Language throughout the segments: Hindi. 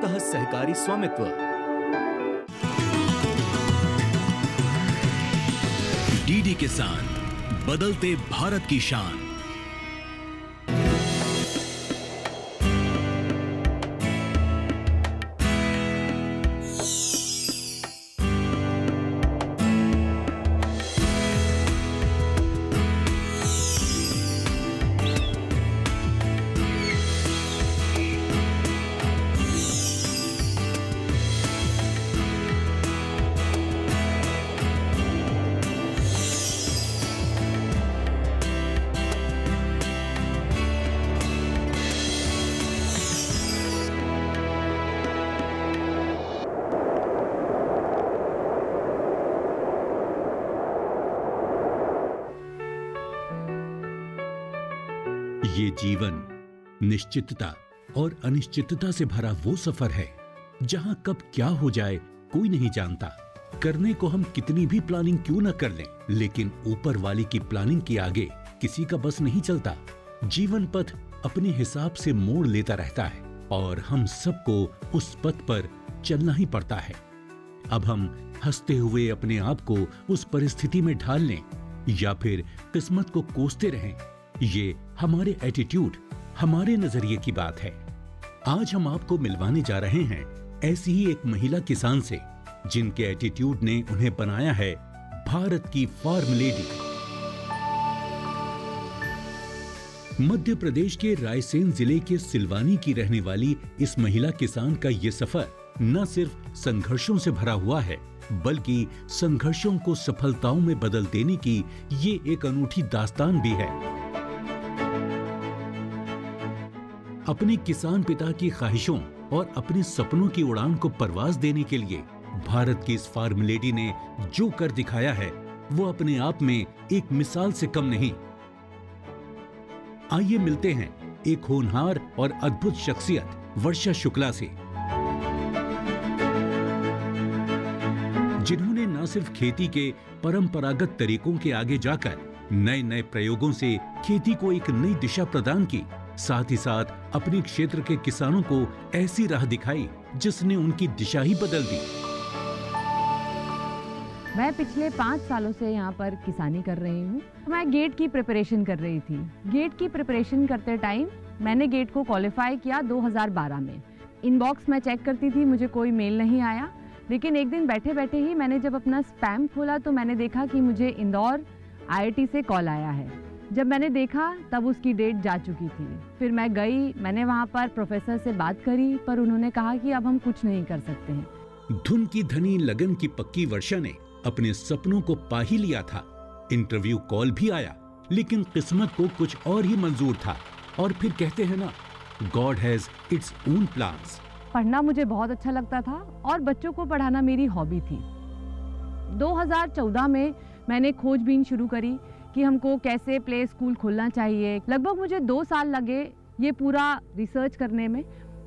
पूर्णतः सहकारी स्वामित्व। डीडी किसान, बदलते भारत की शान। ये जीवन निश्चितता और अनिश्चितता से भरा वो सफर है जहां कब क्या हो जाए कोई नहीं जानता। करने को हम कितनी भी प्लानिंग क्यों न कर लें, लेकिन ऊपर वाले की प्लानिंग के आगे किसी का बस नहीं चलता। जीवन पथ अपने हिसाब से मोड़ लेता रहता है और हम सबको उस पथ पर चलना ही पड़ता है। अब हम हंसते हुए अपने आप को उस परिस्थिति में ढाल लें या फिर किस्मत को कोसते रहें, ये हमारे एटीट्यूड, हमारे नजरिए की बात है। आज हम आपको मिलवाने जा रहे हैं ऐसी ही एक महिला किसान से, जिनके एटीट्यूड ने उन्हें बनाया है भारत की फार्म लेडी। मध्य प्रदेश के रायसेन जिले के सिलवानी की रहने वाली इस महिला किसान का ये सफर न सिर्फ संघर्षों से भरा हुआ है, बल्कि संघर्षों को सफलताओं में बदल देने की ये एक अनूठी दास्तान भी है। अपने किसान पिता की ख्वाहिशों और अपने सपनों की उड़ान को परवाज देने के लिए भारत की इस फार्म लेडी ने जो कर दिखाया है, वो अपने आप में एक मिसाल से कम नहीं। आइए मिलते हैं एक होनहार और अद्भुत शख्सियत वर्षा शुक्ला से, जिन्होंने न सिर्फ खेती के परंपरागत तरीकों के आगे जाकर नए नए प्रयोगों से खेती को एक नई दिशा प्रदान की, साथ ही साथ अपने क्षेत्र के किसानों को ऐसी राह दिखाई जिसने उनकी दिशा ही बदल दी। मैं पिछले 5 सालों से यहाँ पर किसानी कर रही हूँ। मैं गेट की प्रिपरेशन कर रही थी। गेट की प्रिपरेशन करते टाइम मैंने गेट को क्वालिफाई किया 2012 में। इनबॉक्स मैं चेक करती थी, मुझे कोई मेल नहीं आया। लेकिन एक दिन बैठे बैठे ही मैंने जब अपना स्पैम खोला तो मैंने देखा कि मुझे इंदौर IIT से कॉल आया है। जब मैंने देखा तब उसकी डेट जा चुकी थी। फिर मैं गई, मैंने वहाँ पर प्रोफेसर से बात करी, पर उन्होंने कहा कि अब हम कुछ नहीं कर सकते हैं। धुन की धनी लगन की पक्की वर्षा ने अपने सपनों को पा ही लिया था। इंटरव्यू कॉल भी आया, लेकिन किस्मत को कुछ और ही मंजूर था। और फिर कहते हैं ना, God has its own plans. पढ़ना मुझे बहुत अच्छा लगता था और बच्चों को पढ़ाना मेरी हॉबी थी। 2014 में मैंने खोजबीन शुरू करी कि हमको कैसे प्ले स्कूल खोलना चाहिए। लगभग मुझे 2 साल लगे ये पूरा रिसर्च करने में।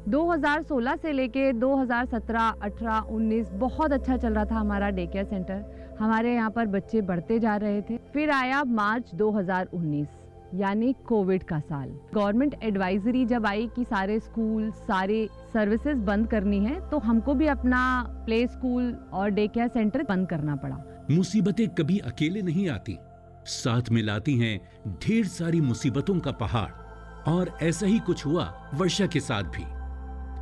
2016 से लेके 2017, 18, 19 बहुत अच्छा चल रहा था हमारा डे केयर सेंटर। हमारे यहाँ पर बच्चे बढ़ते जा रहे थे। फिर आया मार्च 2019, यानी कोविड का साल। गवर्नमेंट एडवाइजरी जब आई कि सारे स्कूल, सारे सर्विसेज बंद करनी है, तो हमको भी अपना प्ले स्कूल और डे केयर सेंटर बंद करना पड़ा। मुसीबतें कभी अकेले नहीं आती, साथ में लाती हैं ढेर सारी मुसीबतों का पहाड़। और ऐसा ही कुछ हुआ वर्षा के साथ भी।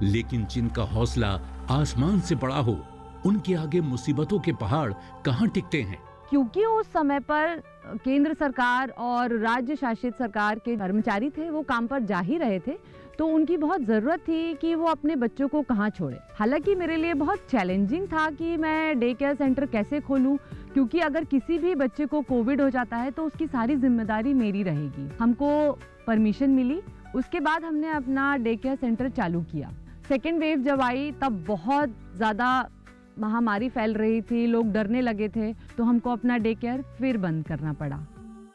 लेकिन जिनका हौसला आसमान से बड़ा हो, उनके आगे मुसीबतों के पहाड़ कहाँ टिकते हैं। क्योंकि उस समय पर केंद्र सरकार और राज्य शासित सरकार के कर्मचारी थे, वो काम पर जा ही रहे थे, तो उनकी बहुत ज़रूरत थी कि वो अपने बच्चों को कहाँ छोड़े। हालांकि मेरे लिए बहुत चैलेंजिंग था कि मैं डे केयर सेंटर कैसे खोलूँ, क्योंकि अगर किसी भी बच्चे को कोविड हो जाता है तो उसकी सारी जिम्मेदारी मेरी रहेगी। हमको परमिशन मिली, उसके बाद हमने अपना डे केयर सेंटर चालू किया। सेकेंड वेव जब आई तब बहुत ज़्यादा महामारी फैल रही थी, लोग डरने लगे थे, तो हमको अपना डे केयर फिर बंद करना पड़ा।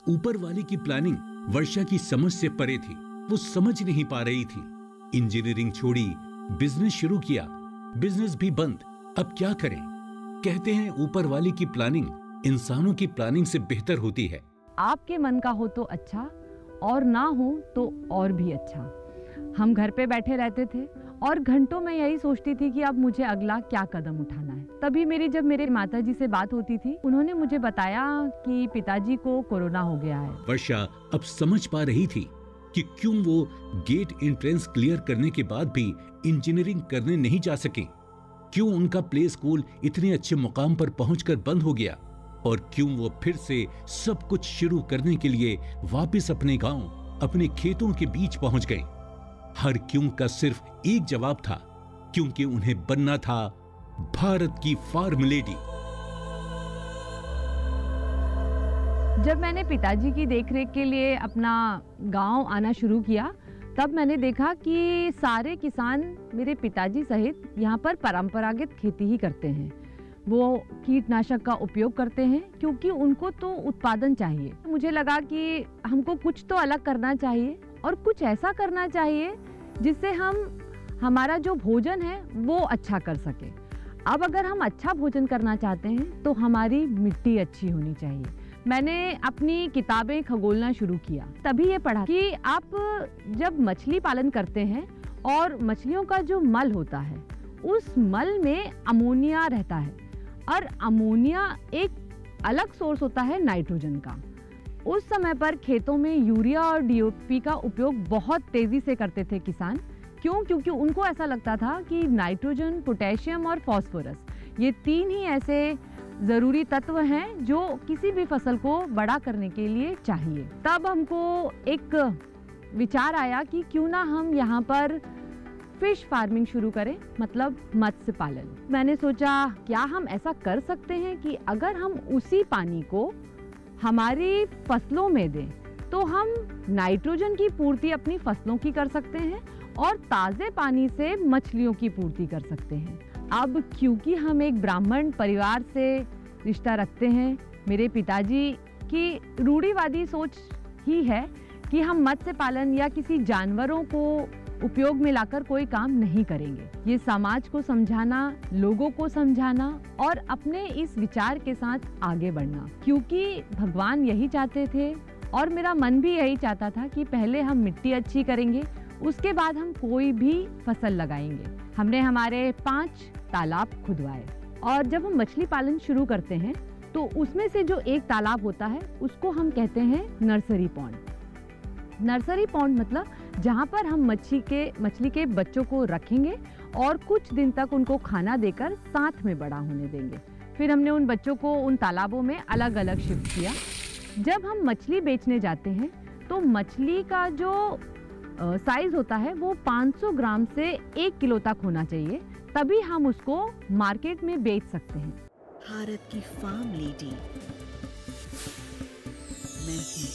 ऊपर वाले की प्लानिंग वर्षा की समझ से परे थी। वो समझ नहीं पा रही थी। इंजीनियरिंग छोड़ी, बिजनेस शुरू किया, बिजनेस भी बंद। अब क्या करें? कहते हैं ऊपर वाले की प्लानिंग इंसानों की प्लानिंग से बेहतर होती है। आपके मन का हो तो अच्छा, और ना हो तो और भी अच्छा। हम घर पे बैठे रहते थे और घंटों में यही सोचती थी कि अब मुझे अगला क्या कदम उठाना है। तभी जब मेरे माताजी से बात होती थी, उन्होंने मुझे बताया कि पिताजी को कोरोना हो गया है। वर्षा अब समझ पा रही थी कि क्यों वो गेट एंट्रेंस क्लियर करने के बाद भी इंजीनियरिंग करने नहीं जा सके, क्यों उनका प्ले स्कूल इतने अच्छे मुकाम पर पहुंचकर बंद हो गया, और क्यों वो फिर से सब कुछ शुरू करने के लिए वापस अपने गांव, अपने खेतों के बीच पहुंच गए। हर क्यों का सिर्फ एक जवाब था, क्योंकि उन्हें बनना था भारत की फार्म लेडी। जब मैंने पिताजी की देखरेख के लिए अपना गांव आना शुरू किया, तब मैंने देखा कि सारे किसान मेरे पिताजी सहित यहाँ पर परंपरागत खेती ही करते हैं। वो कीटनाशक का उपयोग करते हैं क्योंकि उनको तो उत्पादन चाहिए। मुझे लगा कि हमको कुछ तो अलग करना चाहिए और कुछ ऐसा करना चाहिए जिससे हम हमारा जो भोजन है वो अच्छा कर सके। अब अगर हम अच्छा भोजन करना चाहते हैं तो हमारी मिट्टी अच्छी होनी चाहिए। मैंने अपनी किताबें खगोलना शुरू किया, तभी ये पढ़ा कि आप जब मछली पालन करते हैं और मछलियों का जो मल होता है उस मल में अमोनिया रहता है, और अमोनिया एक अलग सोर्स होता है नाइट्रोजन का। उस समय पर खेतों में यूरिया और डीएपी का उपयोग बहुत तेजी से करते थे किसान। क्यों? क्योंकि उनको ऐसा लगता था कि नाइट्रोजन, पोटेशियम और फास्फोरस, ये तीन ही ऐसे ज़रूरी तत्व हैं जो किसी भी फसल को बड़ा करने के लिए चाहिए। तब हमको एक विचार आया कि क्यों ना हम यहाँ पर फिश फार्मिंग शुरू करें, मतलब मत्स्य पालन। मैंने सोचा क्या हम ऐसा कर सकते हैं कि अगर हम उसी पानी को हमारी फसलों में दें तो हम नाइट्रोजन की पूर्ति अपनी फसलों की कर सकते हैं और ताज़े पानी से मछलियों की पूर्ति कर सकते हैं। अब क्योंकि हम एक ब्राह्मण परिवार से रिश्ता रखते हैं, मेरे पिताजी की रूढ़िवादी सोच ही है कि हम मत्स्य पालन या किसी जानवरों को उपयोग में लाकर कोई काम नहीं करेंगे। ये समाज को समझाना, लोगों को समझाना और अपने इस विचार के साथ आगे बढ़ना, क्योंकि भगवान यही चाहते थे और मेरा मन भी यही चाहता था कि पहले हम मिट्टी अच्छी करेंगे, उसके बाद हम कोई भी फसल लगाएंगे। हमने हमारे 5 तालाब खुदवाए, और जब हम मछली पालन शुरू करते हैं तो उसमें से जो एक तालाब होता है उसको हम कहते हैं नर्सरी पॉन्ड। नर्सरी पॉन्ड मतलब जहाँ पर हम मछली के बच्चों को रखेंगे और कुछ दिन तक उनको खाना देकर साथ में बड़ा होने देंगे। फिर हमने उन बच्चों को उन तालाबों में अलग अलग शिफ्ट किया। जब हम मछली बेचने जाते हैं तो मछली का जो साइज होता है वो 500 ग्राम से 1 किलो तक होना चाहिए, तभी हम उसको मार्केट में बेच सकते हैं। भारत की फार्म लेडी, मैं हूं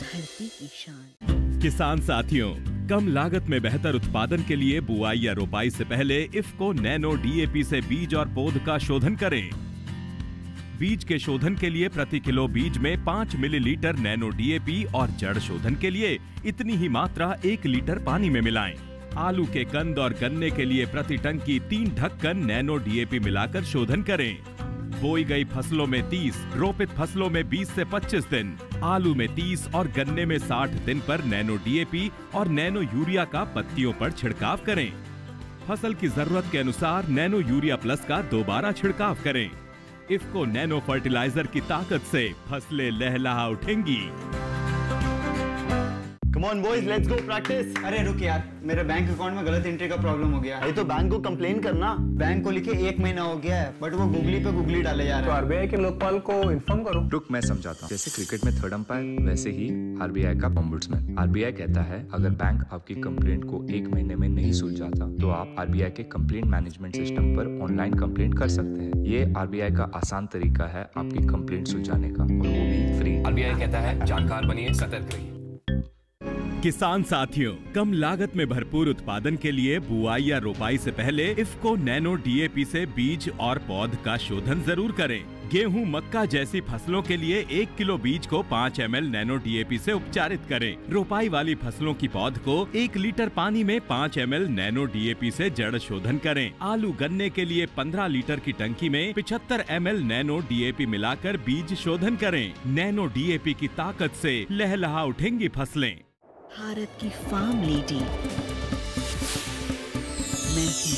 धरती की शान। किसान साथियों, कम लागत में बेहतर उत्पादन के लिए बुआई या रोपाई से पहले इफ्को नैनो डीएपी से बीज और पौध का शोधन करें। बीज के शोधन के लिए प्रति किलो बीज में 5 मिलीलीटर नैनो डीएपी और जड़ शोधन के लिए इतनी ही मात्रा 1 लीटर पानी में मिलाएं। आलू के कंद और गन्ने के लिए प्रति टंकी 3 ढक्कन नैनो डीएपी मिलाकर शोधन करें। बोई गई फसलों में 30, रोपित फसलों में 20 से 25 दिन, आलू में 30 और गन्ने में 60 दिन पर नैनो डीएपी और नैनो यूरिया का पत्तियों पर छिड़काव करें। फसल की जरूरत के अनुसार नैनो यूरिया प्लस का दोबारा छिड़काव करें। इफ्को नैनो फर्टिलाइजर की ताकत से फसलें लहलहा उठेंगी। Come on boys, let's go practice. अरे रुक यार, मेरे बैंक अकाउंट में गलत एंट्री का प्रॉब्लम हो गया है। अरे तो बैंक को कंप्लेन करना। बैंक को लिखे 1 महीना हो गया है, बट वो गूगली पे गूगली डाले जा रहे हैं। तो आरबीआई के लोकपाल को इन्फॉर्म करो। रुक, मैं समझाता हूँ। जैसे क्रिकेट में थर्ड अंपायर, वैसे ही आरबीआई का ओम्बुड्समैन। आरबीआई कहता है अगर बैंक आपकी कंप्लेंट को 1 महीने में नहीं सुलझाता तो आप आरबीआई के कंप्लेंट मैनेजमेंट सिस्टम पर ऑनलाइन कंप्लेंट कर सकते हैं। ये आरबीआई का आसान तरीका है आपकी कंप्लेंट सुलझाने का, और वो भी फ्री। आरबीआई कहता है जानकार बनिए, सतर्क रहिए। किसान साथियों, कम लागत में भरपूर उत्पादन के लिए बुआई या रोपाई से पहले इफ्को नैनो डीएपी से बीज और पौध का शोधन जरूर करें। गेहूं, मक्का जैसी फसलों के लिए 1 किलो बीज को 5 ml नैनो डीएपी से उपचारित करें। रोपाई वाली फसलों की पौध को 1 लीटर पानी में 5 ml नैनो डीएपी से जड़ शोधन करें। आलू, गन्ने के लिए 15 लीटर की टंकी में 75 ml नैनो डीएपी मिलाकर बीज शोधन करें। नैनो डीएपी की ताकत से लहलहा उठेंगी फसलें। भारत की फार्म लेडी, मैं हूँ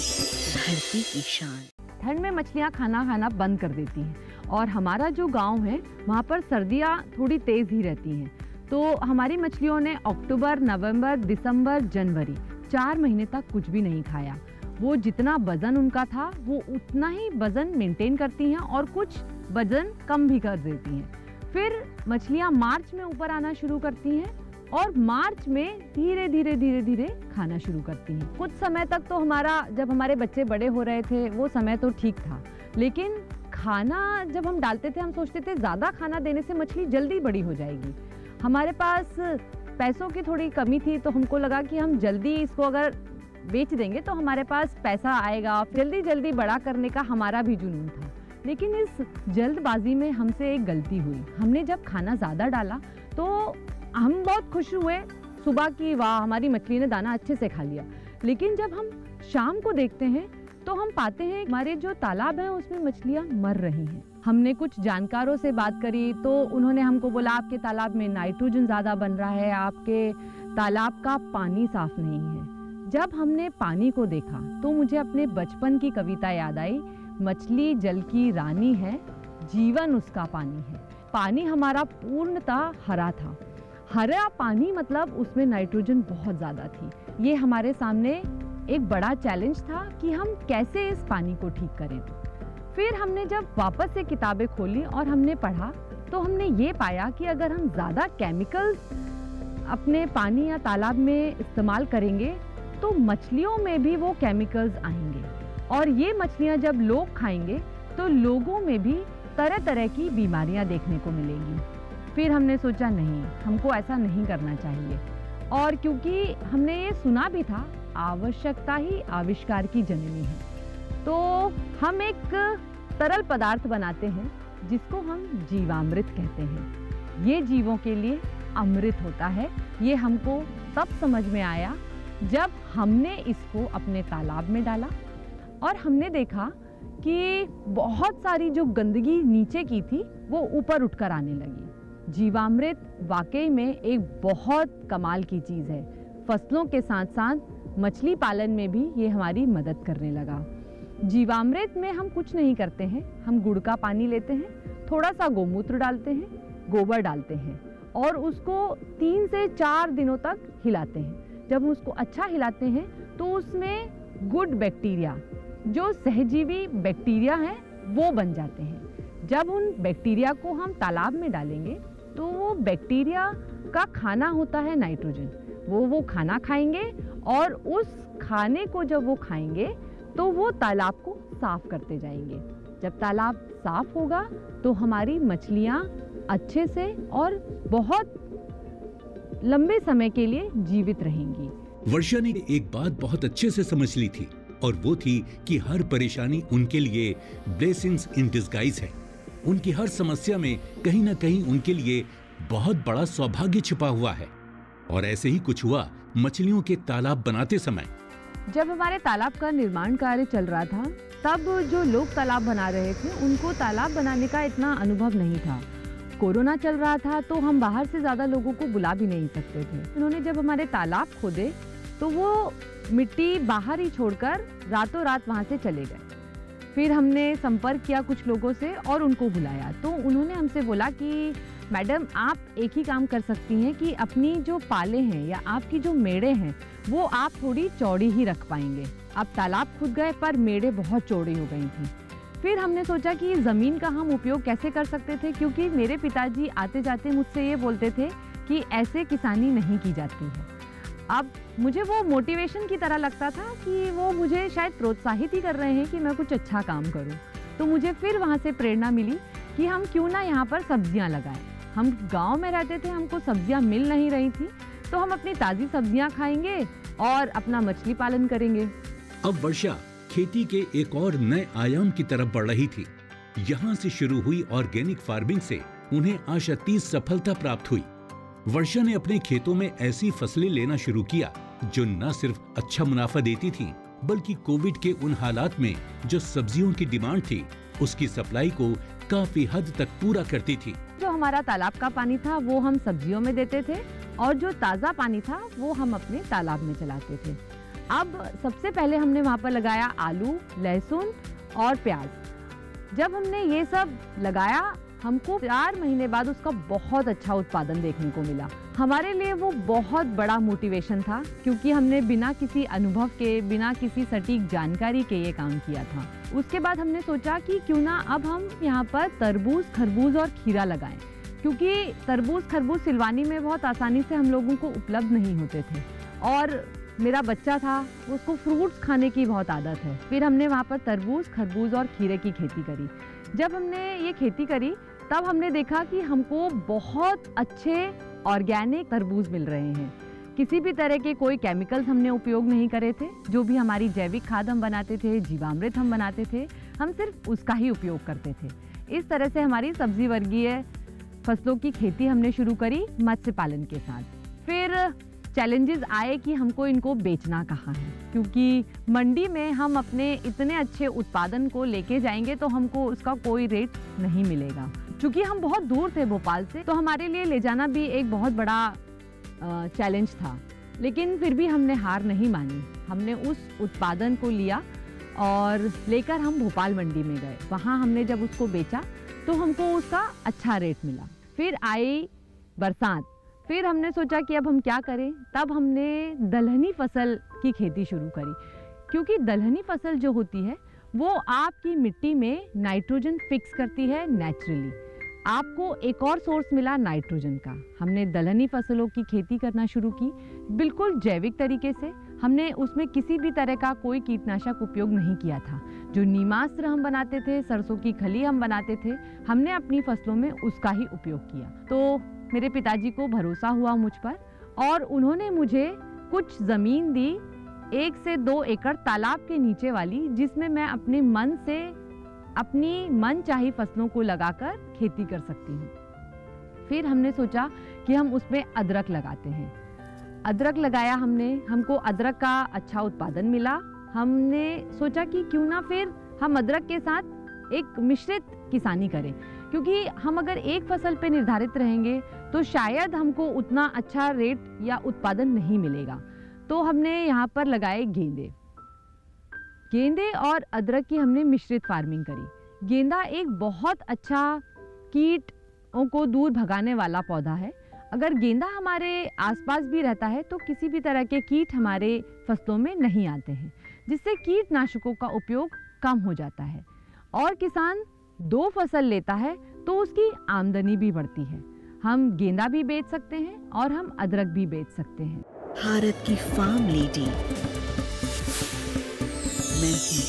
धरती की शान। ठंड में मछलियाँ खाना बंद कर देती हैं और हमारा जो गांव है वहाँ पर सर्दियाँ थोड़ी तेज़ ही रहती हैं। तो हमारी मछलियों ने अक्टूबर, नवंबर, दिसंबर, जनवरी 4 महीने तक कुछ भी नहीं खाया। वो जितना वज़न उनका था वो उतना ही वज़न मेंटेन करती हैं और कुछ वज़न कम भी कर देती हैं। फिर मछलियाँ मार्च में ऊपर आना शुरू करती हैं और मार्च में धीरे धीरे खाना शुरू करती हैं। कुछ समय तक तो जब हमारे बच्चे बड़े हो रहे थे वो समय तो ठीक था, लेकिन खाना जब हम डालते थे हम सोचते थे ज़्यादा खाना देने से मछली जल्दी बड़ी हो जाएगी। हमारे पास पैसों की थोड़ी कमी थी तो हमको लगा कि हम जल्दी इसको अगर बेच देंगे तो हमारे पास पैसा आएगा, जल्दी बड़ा करने का हमारा भी जुनून था। लेकिन इस जल्दबाजी में हमसे एक गलती हुई। हमने जब खाना ज़्यादा डाला तो हम बहुत खुश हुए सुबह की, वाह हमारी मछली ने दाना अच्छे से खा लिया। लेकिन जब हम शाम को देखते हैं तो हम पाते हैं हमारे जो तालाब हैं उसमें मछलियाँ मर रही हैं। हमने कुछ जानकारों से बात करी तो उन्होंने हमको बोला आपके तालाब में नाइट्रोजन ज़्यादा बन रहा है, आपके तालाब का पानी साफ नहीं है। जब हमने पानी को देखा तो मुझे अपने बचपन की कविता याद आई, मछली जल की रानी है, जीवन उसका पानी है। पानी हमारा पूर्णतः हरा था। हरा पानी मतलब उसमें नाइट्रोजन बहुत ज़्यादा थी। ये हमारे सामने एक बड़ा चैलेंज था कि हम कैसे इस पानी को ठीक करें। फिर हमने जब वापस से किताबें खोली और हमने पढ़ा तो हमने ये पाया कि अगर हम ज़्यादा केमिकल्स अपने पानी या तालाब में इस्तेमाल करेंगे तो मछलियों में भी वो केमिकल्स आएंगे और ये मछलियाँ जब लोग खाएंगे तो लोगों में भी तरह तरह की बीमारियाँ देखने को मिलेंगी। फिर हमने सोचा नहीं, हमको ऐसा नहीं करना चाहिए। और क्योंकि हमने ये सुना भी था, आवश्यकता ही आविष्कार की जननी है, तो हम एक तरल पदार्थ बनाते हैं जिसको हम जीवामृत कहते हैं। ये जीवों के लिए अमृत होता है। ये हमको तब समझ में आया जब हमने इसको अपने तालाब में डाला और हमने देखा कि बहुत सारी जो गंदगी नीचे की थी वो ऊपर उठकर आने लगी। जीवामृत वाकई में एक बहुत कमाल की चीज़ है। फसलों के साथ साथ मछली पालन में भी ये हमारी मदद करने लगा। जीवामृत में हम कुछ नहीं करते हैं, हम गुड़ का पानी लेते हैं, थोड़ा सा गोमूत्र डालते हैं, गोबर डालते हैं और उसको 3 से 4 दिनों तक हिलाते हैं। जब उसको अच्छा हिलाते हैं तो उसमें गुड बैक्टीरिया, जो सहजीवी बैक्टीरिया हैं, वो बन जाते हैं। जब उन बैक्टीरिया को हम तालाब में डालेंगे तो वो बैक्टीरिया का खाना होता है नाइट्रोजन। वो खाना खाएंगे और उस खाने को जब वो खाएंगे तो वो तालाब को साफ करते जाएंगे। जब तालाब साफ होगा तो हमारी मछलियाँ अच्छे से और बहुत लंबे समय के लिए जीवित रहेंगी। वर्षा ने एक बात बहुत अच्छे से समझ ली थी और वो थी कि हर परेशानी उनके लिए ब्लेसिंग्स इन डिस्गाइज है। उनकी हर समस्या में कहीं ना कहीं उनके लिए बहुत बड़ा सौभाग्य छिपा हुआ है। और ऐसे ही कुछ हुआ मछलियों के तालाब बनाते समय। जब हमारे तालाब का निर्माण कार्य चल रहा था तब जो लोग तालाब बना रहे थे उनको तालाब बनाने का इतना अनुभव नहीं था। कोरोना चल रहा था तो हम बाहर से ज़्यादा लोगों को बुला भी नहीं सकते थे। उन्होंने जब हमारे तालाब खोदे तो वो मिट्टी बाहर ही छोड़कर रातों रात वहाँ से चले गए। फिर हमने संपर्क किया कुछ लोगों से और उनको बुलाया तो उन्होंने हमसे बोला कि मैडम आप एक ही काम कर सकती हैं कि अपनी जो पाले हैं या आपकी जो मेड़े हैं वो आप थोड़ी चौड़ी ही रख पाएंगे। अब तालाब खुद गए पर मेड़े बहुत चौड़ी हो गई थी। फिर हमने सोचा कि ज़मीन का हम उपयोग कैसे कर सकते थे, क्योंकि मेरे पिताजी आते जाते मुझसे ये बोलते थे कि ऐसे किसानी नहीं की जाती है। अब मुझे वो मोटिवेशन की तरह लगता था कि वो मुझे शायद प्रोत्साहित ही कर रहे हैं कि मैं कुछ अच्छा काम करूं। तो मुझे फिर वहाँ से प्रेरणा मिली कि हम क्यों ना यहाँ पर सब्जियाँ लगाएं। हम गांव में रहते थे, हमको सब्जियाँ मिल नहीं रही थी, तो हम अपनी ताज़ी सब्जियाँ खाएंगे और अपना मछली पालन करेंगे। अब वर्षा खेती के एक और नए आयाम की तरफ बढ़ रही थी। यहाँ से शुरू हुई ऑर्गेनिक फार्मिंग से उन्हें आशातीत सफलता प्राप्त हुई। वर्षा ने अपने खेतों में ऐसी फसलें लेना शुरू किया जो न सिर्फ अच्छा मुनाफा देती थीं, बल्कि कोविड के उन हालात में जो सब्जियों की डिमांड थी उसकी सप्लाई को काफी हद तक पूरा करती थी। जो हमारा तालाब का पानी था वो हम सब्जियों में देते थे और जो ताज़ा पानी था वो हम अपने तालाब में चलाते थे। अब सबसे पहले हमने वहाँ पर लगाया आलू, लहसुन और प्याज। जब हमने ये सब लगाया, हमको 4 महीने बाद उसका बहुत अच्छा उत्पादन देखने को मिला। हमारे लिए वो बहुत बड़ा मोटिवेशन था, क्योंकि हमने बिना किसी अनुभव के, बिना किसी सटीक जानकारी के ये काम किया था। उसके बाद हमने सोचा कि क्यों ना अब हम यहाँ पर तरबूज, खरबूज और खीरा लगाएं, क्योंकि तरबूज, खरबूज सिलवानी में बहुत आसानी से हम लोगों को उपलब्ध नहीं होते थे और मेरा बच्चा था, उसको फ्रूट्स खाने की बहुत आदत है। फिर हमने वहाँ पर तरबूज, खरबूज और खीरे की खेती करी। जब हमने ये खेती करी तब हमने देखा कि हमको बहुत अच्छे ऑर्गेनिक तरबूज मिल रहे हैं। किसी भी तरह के कोई केमिकल्स हमने उपयोग नहीं करे थे। जो भी हमारी जैविक खाद हम बनाते थे, जीवामृत हम बनाते थे, हम सिर्फ उसका ही उपयोग करते थे। इस तरह से हमारी सब्जी वर्गीय फसलों की खेती हमने शुरू करी मत्स्य पालन के साथ। फिर चैलेंजेस आए कि हमको इनको बेचना कहाँ है, क्योंकि मंडी में हम अपने इतने अच्छे उत्पादन को लेके जाएंगे तो हमको उसका कोई रेट नहीं मिलेगा। क्योंकि हम बहुत दूर थे भोपाल से, तो हमारे लिए ले जाना भी एक बहुत बड़ा चैलेंज था। लेकिन फिर भी हमने हार नहीं मानी। हमने उस उत्पादन को लिया और लेकर हम भोपाल मंडी में गए। वहाँ हमने जब उसको बेचा तो हमको उसका अच्छा रेट मिला। फिर आई बरसात, फिर हमने सोचा कि अब हम क्या करें। तब हमने दलहनी फसल की खेती शुरू करी, क्योंकि दलहनी फसल जो होती है वो आपकी मिट्टी में नाइट्रोजन फिक्स करती है नेचुरली। आपको एक और सोर्स मिला नाइट्रोजन का। हमने दलहनी फसलों की खेती करना शुरू की, बिल्कुल जैविक तरीके से। हमने उसमें किसी भी तरह का कोई कीटनाशक उपयोग नहीं किया था। जो नीमास्त्र हम बनाते थे, सरसों की खली हम बनाते थे, हमने अपनी फसलों में उसका ही उपयोग किया। तो मेरे पिताजी को भरोसा हुआ मुझ पर और उन्होंने मुझे कुछ ज़मीन दी, 1 से 2 एकड़ तालाब के नीचे वाली, जिसमें मैं अपने मन से अपनी मनचाही फसलों को लगाकर खेती कर सकती हूँ। फिर हमने सोचा कि हम उसमें अदरक लगाते हैं। अदरक लगाया हमने, हमको अदरक का अच्छा उत्पादन मिला। हमने सोचा कि क्यों ना फिर हम अदरक के साथ एक मिश्रित किसानी करें, क्योंकि हम अगर एक फसल पे निर्धारित रहेंगे तो शायद हमको उतना अच्छा रेट या उत्पादन नहीं मिलेगा। तो हमने यहाँ पर लगाए गेंदे और अदरक की हमने मिश्रित फार्मिंग करी। गेंदा एक बहुत अच्छा कीटों को दूर भगाने वाला पौधा है। अगर गेंदा हमारे आसपास भी रहता है तो किसी भी तरह के कीट हमारे फसलों में नहीं आते हैं, जिससे कीटनाशकों का उपयोग कम हो जाता है और किसान 2 फसल लेता है तो उसकी आमदनी भी बढ़ती है। हम गेंदा भी बेच सकते हैं और हम अदरक भी बेच सकते हैं। भारत की फार्म लेडी, मैं हूँ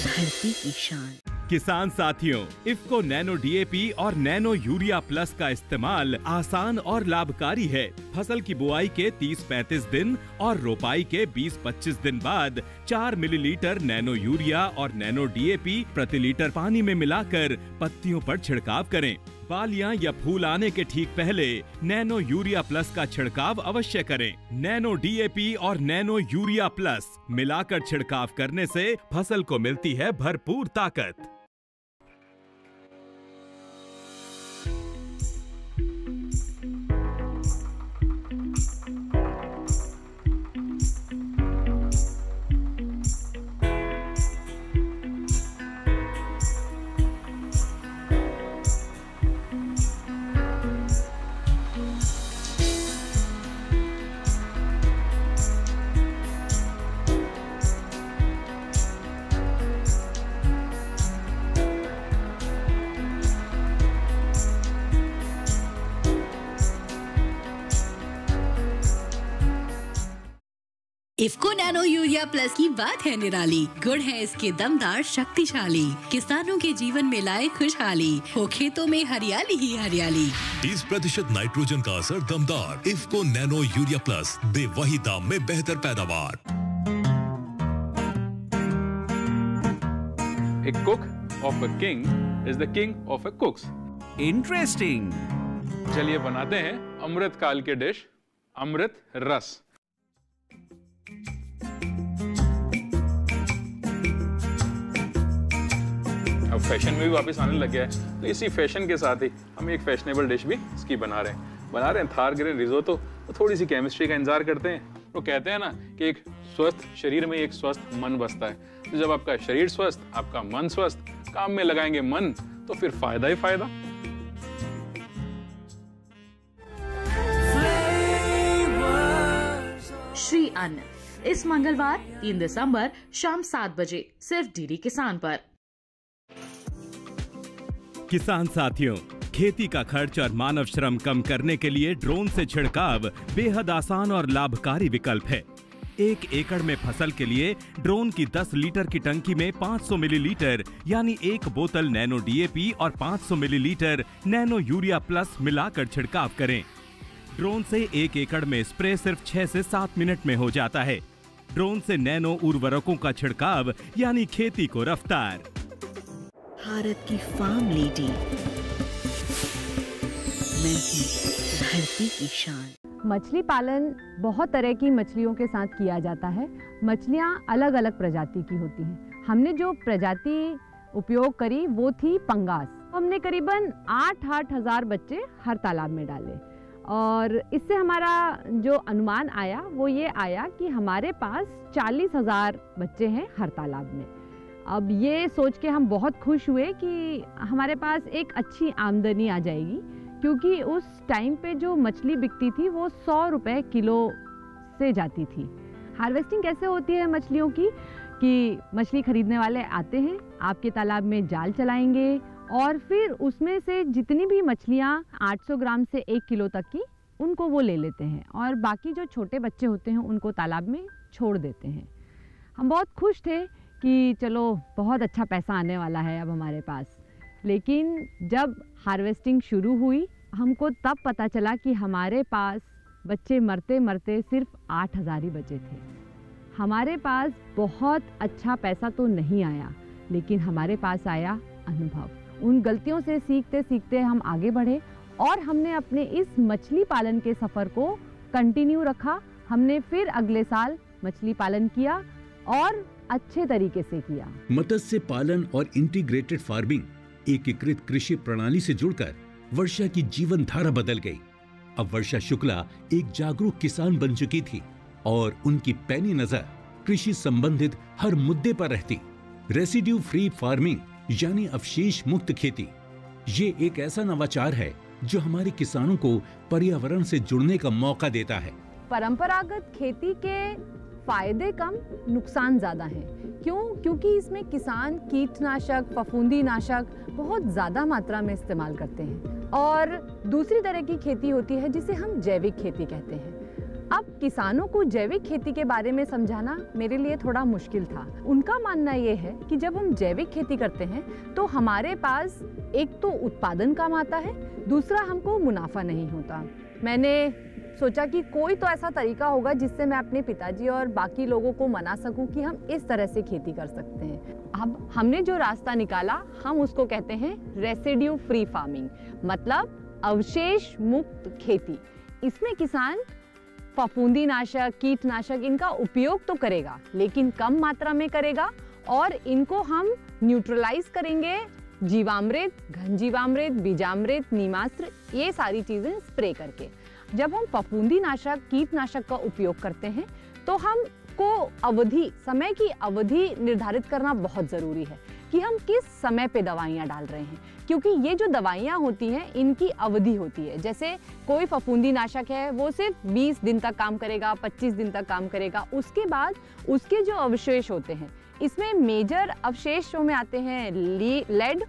धरती की शान। किसान साथियों, इफ्को नैनो डीएपी और नैनो यूरिया प्लस का इस्तेमाल आसान और लाभकारी है। फसल की बुआई के 30-35 दिन और रोपाई के 20-25 दिन बाद 4 मिलीलीटर नैनो यूरिया और नैनो डीएपी प्रति लीटर पानी में मिलाकर पत्तियों पर छिड़काव करें। बालियां या फूल आने के ठीक पहले नैनो यूरिया प्लस का छिड़काव अवश्य करें। नैनो डीएपी और नैनो यूरिया प्लस मिलाकर छिड़काव करने से फसल को मिलती है भरपूर ताकत। इफ्को नैनो यूरिया प्लस की बात है निराली। गुण है इसके दमदार, शक्तिशाली, किसानों के जीवन में लाए खुशहाली, हो खेतों में हरियाली ही हरियाली। 30% नाइट्रोजन का असर दमदार। इफ्को नैनो यूरिया प्लस दे वही दाम में बेहतर पैदावार। A cook of a king is the king of a cooks. Interesting. चलिए बनाते हैं अमृत काल के डिश, अमृत रस। अब फैशन में भी वापस आने लग गया है, तो इसी फैशन के साथ ही हम एक फैशनेबल डिश भी इसकी बना रहे हैं थार ग्रेन रिजोतो। तो थोड़ी सी केमिस्ट्री का इंतजार करते हैं वो कहते हैं ना कि एक स्वस्थ शरीर में एक स्वस्थ मन बसता है। तो जब आपका शरीर स्वस्थ, आपका मन स्वस्थ, काम में लगाएंगे मन, तो फिर फायदा ही फायदा। श्री अन्न इस मंगलवार 3 दिसंबर शाम 7 बजे सिर्फ डीडी किसान पर। किसान साथियों, खेती का खर्च और मानव श्रम कम करने के लिए ड्रोन से छिड़काव बेहद आसान और लाभकारी विकल्प है। 1 एकड़ में फसल के लिए ड्रोन की 10 लीटर की टंकी में 500 मिलीलीटर यानी 1 बोतल नैनो डीएपी और 500 मिलीलीटर नैनो यूरिया प्लस मिलाकर छिड़काव करें। ड्रोन से 1 एकड़ में स्प्रे सिर्फ 6 से 7 मिनट में हो जाता है। ड्रोन से नैनो उर्वरकों का छिड़काव यानी खेती को रफ्तार। भारत की फार्म लेडी, मैं हूँ धरती की शान। मछली पालन बहुत तरह की मछलियों के साथ किया जाता है। मछलियाँ अलग अलग प्रजाति की होती हैं। हमने जो प्रजाति उपयोग करी वो थी पंगास। हमने करीबन 8-8 हज़ार बच्चे हर तालाब में डाले और इससे हमारा जो अनुमान आया वो ये आया कि हमारे पास 40,000 बच्चे हैं हर तालाब में। अब ये सोच के हम बहुत खुश हुए कि हमारे पास एक अच्छी आमदनी आ जाएगी, क्योंकि उस टाइम पे जो मछली बिकती थी वो 100 रुपये किलो से जाती थी। हार्वेस्टिंग कैसे होती है मछलियों की कि मछली खरीदने वाले आते हैं, आपके तालाब में जाल चलाएंगे और फिर उसमें से जितनी भी मछलियाँ 800 ग्राम से 1 किलो तक की, उनको वो ले लेते हैं और बाकी जो छोटे बच्चे होते हैं उनको तालाब में छोड़ देते हैं। हम बहुत खुश थे कि चलो बहुत अच्छा पैसा आने वाला है अब हमारे पास। लेकिन जब हार्वेस्टिंग शुरू हुई हमको तब पता चला कि हमारे पास बच्चे मरते मरते सिर्फ 8,000 ही बचे थे। हमारे पास बहुत अच्छा पैसा तो नहीं आया, लेकिन हमारे पास आया अनुभव। उन गलतियों से सीखते सीखते हम आगे बढ़े और हमने अपने इस मछली पालन के सफ़र को कंटिन्यू रखा। हमने फिर अगले साल मछली पालन किया और अच्छे तरीके से किया। मत्स्य पालन और इंटीग्रेटेड फार्मिंग एकीकृत कृषि प्रणाली से जुड़कर वर्षा की जीवन धारा बदल गई। अब वर्षा शुक्ला एक जागरूक किसान बन चुकी थी और उनकी पैनी नजर कृषि संबंधित हर मुद्दे पर रहती। रेसिड्यू फ्री फार्मिंग यानी अवशेष मुक्त खेती, ये एक ऐसा नवाचार है जो हमारे किसानों को पर्यावरण से जुड़ने का मौका देता है। परंपरागत खेती के फायदे कम, नुकसान ज़्यादा है। क्यों? क्योंकि इसमें किसान कीटनाशक, फफूंदीनाशक बहुत ज़्यादा मात्रा में इस्तेमाल करते हैं। और दूसरी तरह की खेती होती है जिसे हम जैविक खेती कहते हैं। अब किसानों को जैविक खेती के बारे में समझाना मेरे लिए थोड़ा मुश्किल था। उनका मानना ये है कि जब हम जैविक खेती करते हैं तो हमारे पास एक तो उत्पादन कम आता है, दूसरा हमको मुनाफा नहीं होता। मैंने सोचा कि कोई तो ऐसा तरीका होगा जिससे मैं अपने पिताजी और बाकी लोगों को मना सकूं कि हम इस तरह से खेती कर सकते हैं। अब हमने जो रास्ता निकाला हम उसको कहते हैं रेसिड्यू फ्री फार्मिंग, मतलब अवशेष मुक्त खेती। इसमें किसान फफूंदीनाशक, कीटनाशक इनका उपयोग तो करेगा लेकिन कम मात्रा में करेगा और इनको हम न्यूट्रलाइज करेंगे जीवामृत, घन जीवामृत, बीजामृत, नीमास्त्र, ये सारी चीज़ें स्प्रे करके। जब हम फफूंदीनाशक, कीटनाशक का उपयोग करते हैं तो हमको अवधि, समय की अवधि निर्धारित करना बहुत ज़रूरी है कि हम किस समय पे दवाइयाँ डाल रहे हैं, क्योंकि ये जो दवाइयाँ होती हैं इनकी अवधि होती है। जैसे कोई फफूंदीनाशक है वो सिर्फ 20 दिन तक काम करेगा, 25 दिन तक काम करेगा, उसके बाद उसके जो अवशेष होते हैं, इसमें मेजर अवशेषों में आते हैं लेड,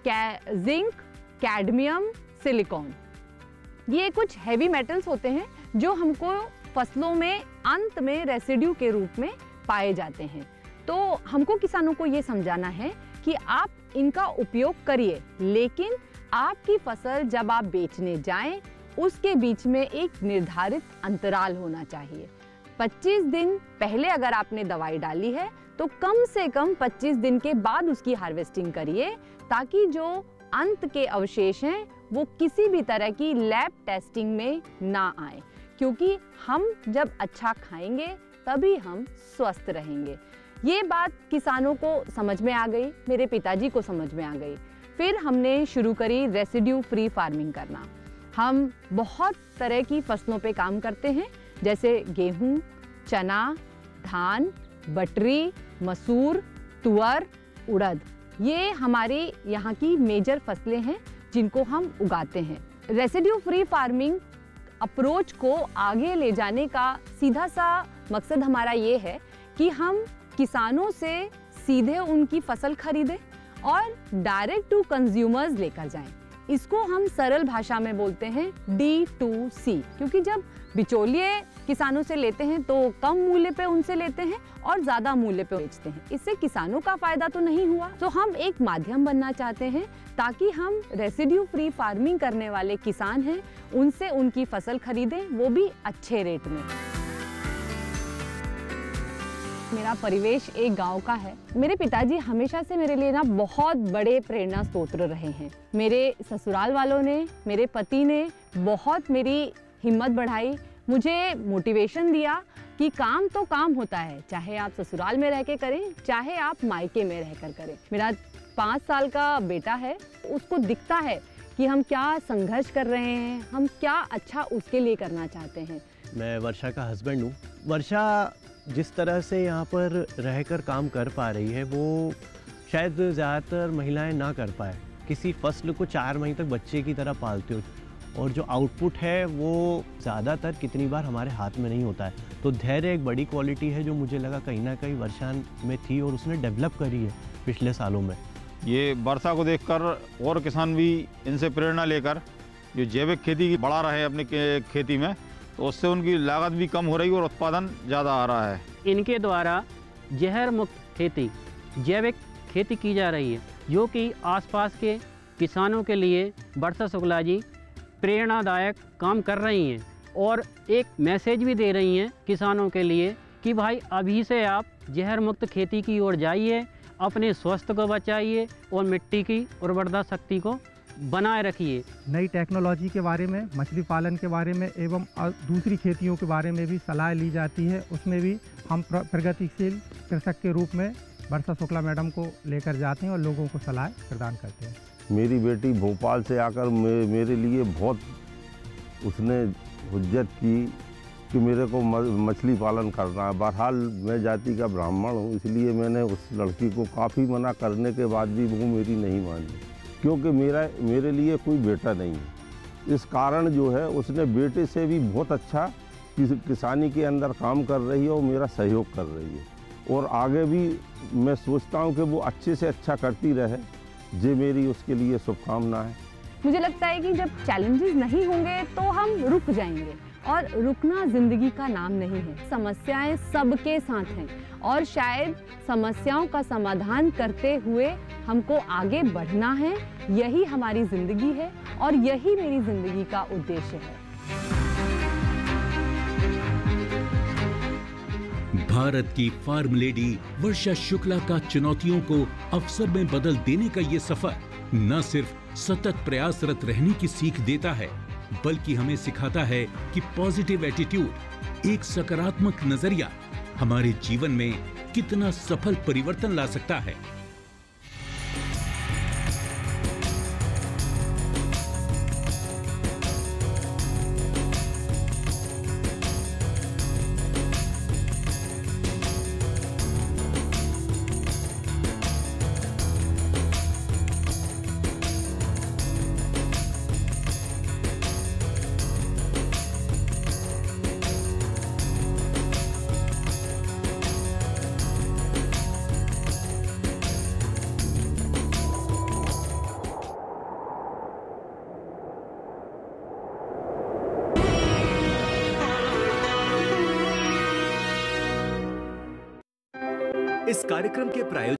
जिंक, कैडमियम, सिलिकॉन। ये कुछ हैवी मेटल्स होते हैं जो हमको फसलों में अंत में रेसिड्यू के रूप में पाए जाते हैं। तो हमको किसानों को ये समझाना है कि आप इनका उपयोग करिए, लेकिन आपकी फसल जब आप बेचने जाएं उसके बीच में एक निर्धारित अंतराल होना चाहिए। 25 दिन पहले अगर आपने दवाई डाली है तो कम से कम 25 दिन के बाद उसकी हार्वेस्टिंग करिए, ताकि जो अंत के अवशेष हैं वो किसी भी तरह की लैब टेस्टिंग में ना आए, क्योंकि हम जब अच्छा खाएंगे तभी हम स्वस्थ रहेंगे। ये बात किसानों को समझ में आ गई, मेरे पिताजी को समझ में आ गई। फिर हमने शुरू करी रेसिड्यू फ्री फार्मिंग करना। हम बहुत तरह की फसलों पे काम करते हैं, जैसे गेहूं, चना, धान, बटरी, मसूर, तुअर, उड़द। ये हमारे यहाँ की मेजर फसलें हैं जिनको हम उगाते हैं। रेसिड्यू फ्री फार्मिंग अप्रोच को आगे ले जाने का सीधा सा मकसद हमारा ये है कि हम किसानों से सीधे उनकी फसल खरीदें और डायरेक्ट टू कंज्यूमर्स लेकर जाएं। इसको हम सरल भाषा में बोलते हैं D2C, क्योंकि जब बिचौलिए किसानों से लेते हैं तो कम मूल्य पे उनसे लेते हैं और ज़्यादा मूल्य पे बेचते हैं। इससे किसानों का फायदा तो नहीं हुआ। तो हम एक माध्यम बनना चाहते हैं ताकि हम रेसिड्यू फ्री फार्मिंग करने वाले किसान हैं उनसे उनकी फसल खरीदें, वो भी अच्छे रेट में। मेरा परिवेश एक गांव का है। मेरे पिताजी हमेशा से मेरे लिए ना बहुत बड़े प्रेरणा स्रोत रहे हैं। मेरे ससुराल वालों ने, मेरे पति ने बहुत मेरी हिम्मत बढ़ाई, मुझे मोटिवेशन दिया कि काम तो काम होता है, चाहे आप ससुराल में रह के करें, चाहे आप मायके में रहकर करें। मेरा 5 साल का बेटा है, उसको दिखता है कि हम क्या संघर्ष कर रहे हैं, हम क्या अच्छा उसके लिए करना चाहते हैं। मैं वर्षा का हस्बैंड हूँ। वर्षा जिस तरह से यहाँ पर रहकर काम कर पा रही है वो शायद ज़्यादातर महिलाएं ना कर पाए। किसी फसल को 4 महीने तक बच्चे की तरह पालते हो और जो आउटपुट है वो ज़्यादातर कितनी बार हमारे हाथ में नहीं होता है। तो धैर्य एक बड़ी क्वालिटी है जो मुझे लगा कहीं ना कहीं वर्षा में थी और उसने डेवलप करी है पिछले सालों में। ये वर्षा को देखकर और किसान भी इनसे प्रेरणा लेकर जो जैविक खेती बढ़ा रहे हैं अपनी खेती में, तो उससे उनकी लागत भी कम हो रही है और उत्पादन ज़्यादा आ रहा है। इनके द्वारा जहर मुक्त खेती, जैविक खेती की जा रही है, जो कि आसपास के किसानों के लिए वर्षा शुक्ला जी प्रेरणादायक काम कर रही हैं और एक मैसेज भी दे रही हैं किसानों के लिए कि भाई अभी से आप जहर मुक्त खेती की ओर जाइए, अपने स्वास्थ्य को बचाइए और मिट्टी की उर्वरता शक्ति को बनाए रखिए। नई टेक्नोलॉजी के बारे में, मछली पालन के बारे में एवं दूसरी खेतियों के बारे में भी सलाह ली जाती है। उसमें भी हम प्रगतिशील कृषक के रूप में वर्षा शुक्ला मैडम को लेकर जाते हैं और लोगों को सलाह प्रदान करते हैं। मेरी बेटी भोपाल से आकर मेरे लिए बहुत उसने हुज्जत की कि मेरे को मछली पालन करना है। बहरहाल मैं जाति का ब्राह्मण हूँ, इसलिए मैंने उस लड़की को काफ़ी मना करने के बाद भी वो मेरी नहीं मानी, क्योंकि मेरे लिए कोई बेटा नहीं है। इस कारण जो है उसने बेटे से भी बहुत अच्छा किसानी के अंदर काम कर रही है और मेरा सहयोग कर रही है और आगे भी मैं सोचता हूँ कि वो अच्छे से अच्छा करती रहे। ये मेरी उसके लिए शुभकामना है। मुझे लगता है कि जब चैलेंजेस नहीं होंगे तो हम रुक जाएंगे और रुकना जिंदगी का नाम नहीं है। समस्याएं सबके साथ हैं और शायद समस्याओं का समाधान करते हुए हमको आगे बढ़ना है। यही हमारी जिंदगी है और यही मेरी जिंदगी का उद्देश्य है। भारत की फार्म लेडी वर्षा शुक्ला का चुनौतियों को अवसर में बदल देने का ये सफर न सिर्फ सतत प्रयासरत रहने की सीख देता है, बल्कि हमें सिखाता है कि पॉजिटिव एटीट्यूड, एक सकारात्मक नजरिया हमारे जीवन में कितना सफल परिवर्तन ला सकता है। इस कार्यक्रम के प्रायोजक